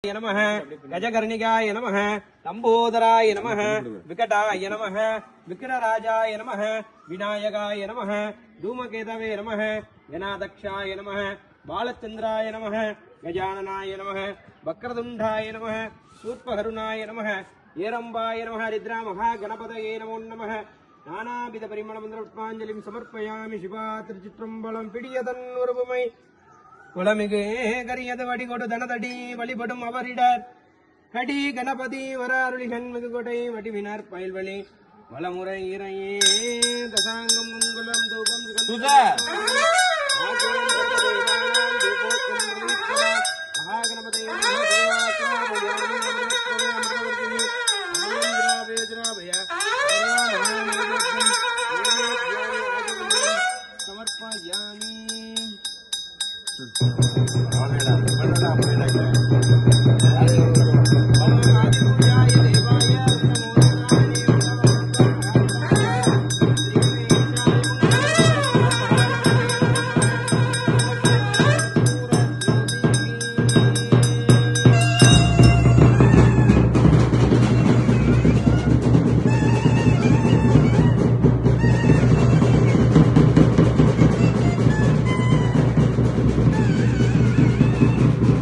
नमः गजकर्णिकाय नमः लंबोदराय नमः विकटाय नमः विक्रराजाय नमः विनायकाय नमः धूमकेतवे नमः गणाध्यक्षाय नमः बालचंद्राय नमः गजाननाय नमः वक्रतुंडाय नमः सूर्पहरुणाय नमः ஏரம்பாய நமः ருத்ரா மகாகணபதயே நமோ நமः நானாவித பரிமள மந்திர புஷ்பாஞ்சலிம் சமர்ப்பயாமி சிவா திருச்சிற்றம்பலம் பிடியதன் உருவமை குளமிகு கரியது வடிகொடு தனதடி வழிபடும் அவரிடர் கடி கணபதி வர அருளிகன் மிகுகொடை வடிவினர் பயில்வழி வளமுறை இறையே தசாங்கம் மங்குலம் தூபம் மகாகணபதி